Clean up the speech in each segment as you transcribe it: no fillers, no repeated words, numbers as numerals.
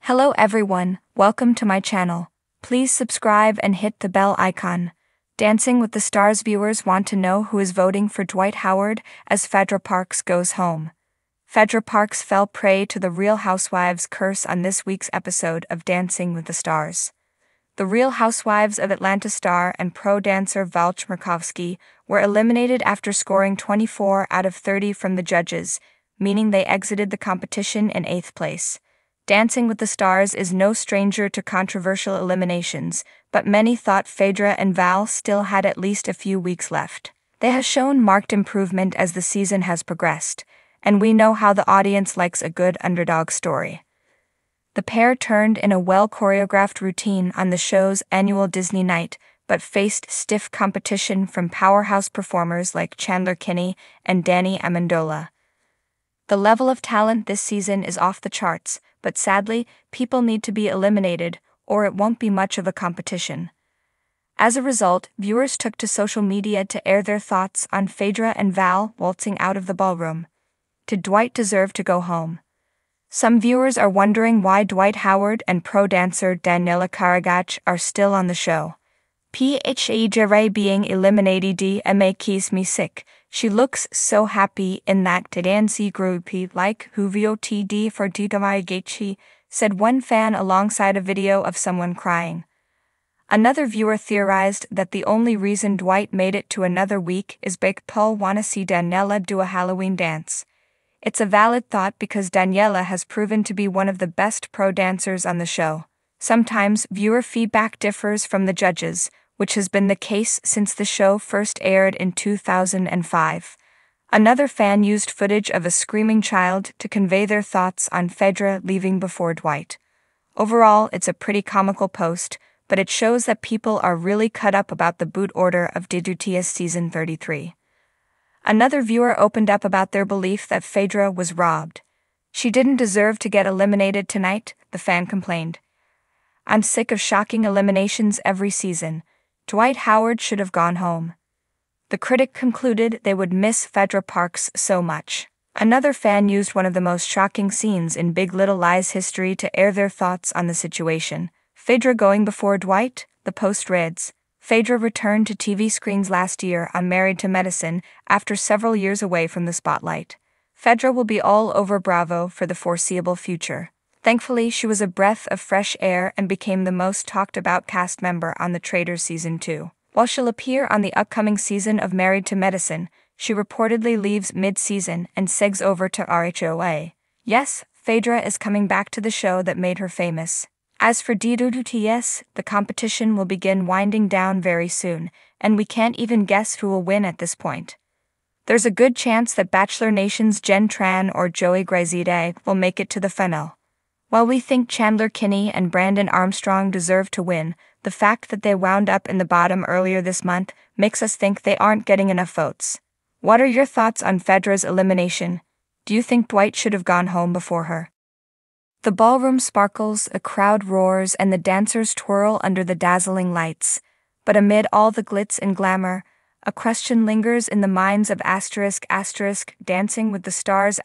Hello everyone, welcome to my channel. Please subscribe and hit the bell icon. Dancing with the Stars viewers want to know who is voting for Dwight Howard as Phaedra Parks goes home. Phaedra Parks fell prey to the Real Housewives curse on this week's episode of Dancing with the Stars. The Real Housewives of Atlanta star and pro dancer Valch Murkowski were eliminated after scoring 24 out of 30 from the judges, meaning they exited the competition in 8th place. Dancing with the Stars is no stranger to controversial eliminations, but many thought Phaedra and Val still had at least a few weeks left. They have shown marked improvement as the season has progressed, and we know how the audience likes a good underdog story. The pair turned in a well-choreographed routine on the show's annual Disney night, but faced stiff competition from powerhouse performers like Chandler Kinney and Danny Amendola. The level of talent this season is off the charts, but sadly, people need to be eliminated, or it won't be much of a competition. As a result, viewers took to social media to air their thoughts on Phaedra and Val waltzing out of the ballroom. Did Dwight deserve to go home? Some viewers are wondering why Dwight Howard and pro dancer Daniela Karagach are still on the show. Phaedra being eliminated makes me sick. She looks so happy in that dance group like who voted for DWTS, said one fan alongside a video of someone crying. Another viewer theorized that the only reason Dwight made it to another week is because Paul wanna see Daniela do a Halloween dance. It's a valid thought because Daniela has proven to be one of the best pro dancers on the show. Sometimes viewer feedback differs from the judges, which has been the case since the show first aired in 2005. Another fan used footage of a screaming child to convey their thoughts on Phaedra leaving before Dwight. Overall, it's a pretty comical post, but it shows that people are really cut up about the boot order of DWTS season 33. Another viewer opened up about their belief that Phaedra was robbed. She didn't deserve to get eliminated tonight, the fan complained. I'm sick of shocking eliminations every season. Dwight Howard should have gone home. The critic concluded they would miss Phaedra Parks so much. Another fan used one of the most shocking scenes in Big Little Lies history to air their thoughts on the situation. Phaedra going before Dwight, the post reads. Phaedra returned to TV screens last year on Married to Medicine after several years away from the spotlight. Phaedra will be all over Bravo for the foreseeable future. Thankfully, she was a breath of fresh air and became the most talked about cast member on The Traitors Season 2. While she'll appear on the upcoming season of Married to Medicine, she reportedly leaves mid-season and segs over to RHOA. Yes, Phaedra is coming back to the show that made her famous. As for DWTS, the competition will begin winding down very soon, and we can't even guess who will win at this point. There's a good chance that Bachelor Nation's Jen Tran or Joey Grazide will make it to the final. While we think Chandler Kinney and Brandon Armstrong deserve to win, the fact that they wound up in the bottom earlier this month makes us think they aren't getting enough votes. What are your thoughts on Phaedra's elimination? Do you think Dwight should have gone home before her? The ballroom sparkles, a crowd roars, and the dancers twirl under the dazzling lights. But amid all the glitz and glamour, a question lingers in the minds of Dancing with the Stars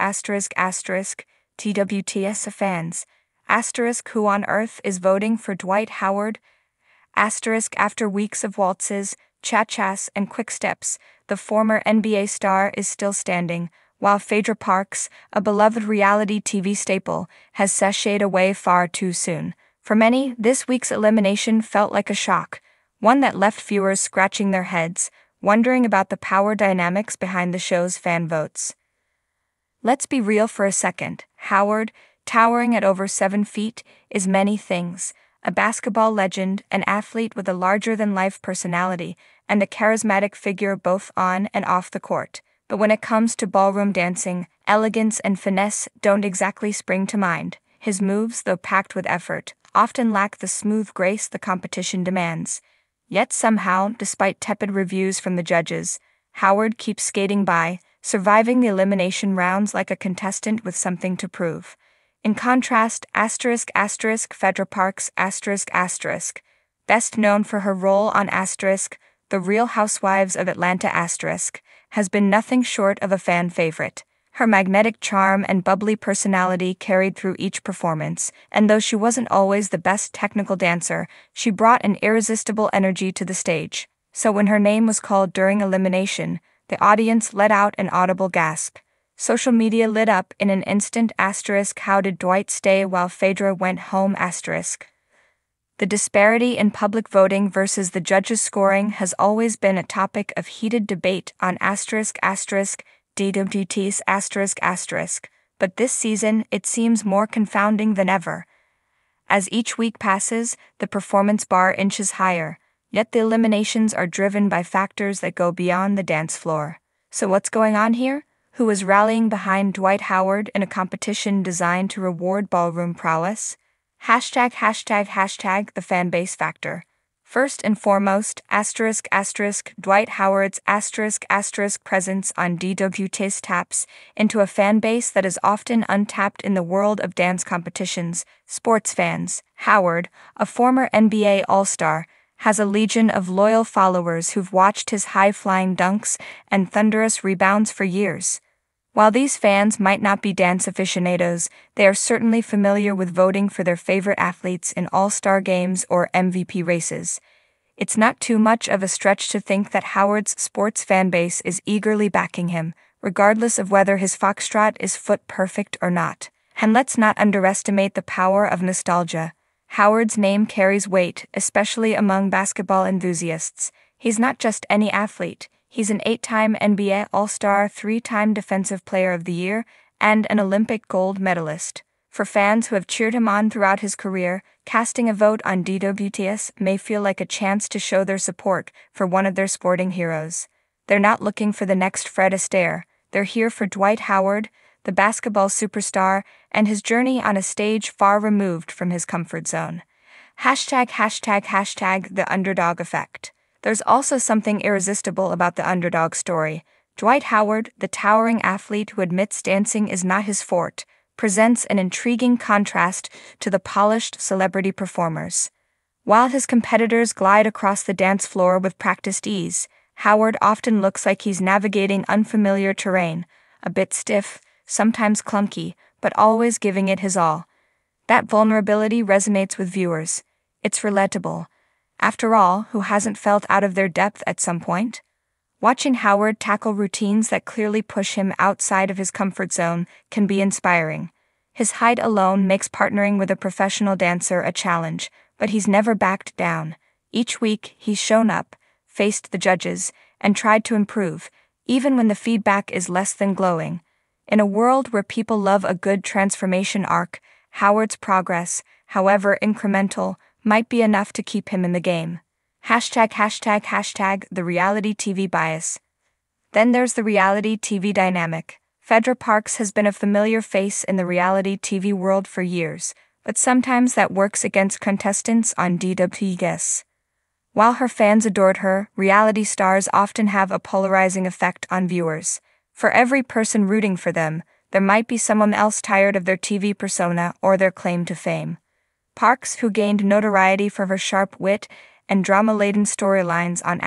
DWTS fans. Who on earth is voting for Dwight Howard? After weeks of waltzes, cha-chas, and quick steps, the former NBA star is still standing, while Phaedra Parks, a beloved reality TV staple, has sashayed away far too soon. For many, this week's elimination felt like a shock, one that left viewers scratching their heads, wondering about the power dynamics behind the show's fan votes. Let's be real for a second. Howard, towering at over 7 feet, is many things: a basketball legend, an athlete with a larger-than-life personality, and a charismatic figure both on and off the court. But when it comes to ballroom dancing, elegance and finesse don't exactly spring to mind. His moves, though packed with effort, often lack the smooth grace the competition demands. Yet somehow, despite tepid reviews from the judges, Howard keeps skating by, surviving the elimination rounds like a contestant with something to prove. In contrast, Phaedra Parks best known for her role on The Real Housewives of Atlanta has been nothing short of a fan favorite. Her magnetic charm and bubbly personality carried through each performance, and though she wasn't always the best technical dancer, she brought an irresistible energy to the stage. So when her name was called during elimination, the audience let out an audible gasp. Social media lit up in an instant. How did Dwight stay while Phaedra went home? The disparity in public voting versus the judges' scoring has always been a topic of heated debate on DWTS but this season it seems more confounding than ever. As each week passes, the performance bar inches higher, yet the eliminations are driven by factors that go beyond the dance floor. So what's going on here? Who is rallying behind Dwight Howard in a competition designed to reward ballroom prowess? ### the fanbase factor. First and foremost, Dwight Howard's presence on DWTS taps into a fan base that is often untapped in the world of dance competitions. Sports fans. Howard, a former NBA All-Star, has a legion of loyal followers who've watched his high-flying dunks and thunderous rebounds for years. While these fans might not be dance aficionados, they are certainly familiar with voting for their favorite athletes in all-star games or MVP races. It's not too much of a stretch to think that Howard's sports fanbase is eagerly backing him, regardless of whether his foxtrot is foot perfect or not. And let's not underestimate the power of nostalgia. Howard's name carries weight, especially among basketball enthusiasts. He's not just any athlete. He's an 8-time NBA All-Star, 3-time Defensive Player of the Year, and an Olympic gold medalist. For fans who have cheered him on throughout his career, casting a vote on DWTS may feel like a chance to show their support for one of their sporting heroes. They're not looking for the next Fred Astaire. They're here for Dwight Howard, the basketball superstar, and his journey on a stage far removed from his comfort zone. ### the underdog effect. There's also something irresistible about the underdog story. Dwight Howard, the towering athlete who admits dancing is not his forte, presents an intriguing contrast to the polished celebrity performers. While his competitors glide across the dance floor with practiced ease, Howard often looks like he's navigating unfamiliar terrain, a bit stiff, sometimes clunky, but always giving it his all. That vulnerability resonates with viewers. It's relatable. After all, who hasn't felt out of their depth at some point? Watching Howard tackle routines that clearly push him outside of his comfort zone can be inspiring. His height alone makes partnering with a professional dancer a challenge, but he's never backed down. Each week, he's shown up, faced the judges, and tried to improve, even when the feedback is less than glowing. In a world where people love a good transformation arc, Howard's progress, however incremental, might be enough to keep him in the game. ### the reality TV bias. Then there's the reality TV dynamic. Phaedra Parks has been a familiar face in the reality TV world for years, but sometimes that works against contestants on DWTS. While her fans adored her, reality stars often have a polarizing effect on viewers. For every person rooting for them, there might be someone else tired of their TV persona or their claim to fame. Parks, who gained notoriety for her sharp wit and drama-laden storylines on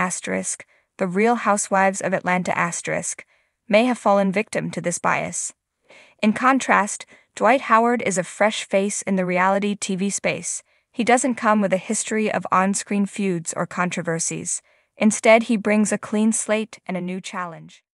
The Real Housewives of Atlanta may have fallen victim to this bias. In contrast, Dwight Howard is a fresh face in the reality TV space. He doesn't come with a history of on-screen feuds or controversies. Instead, he brings a clean slate and a new challenge.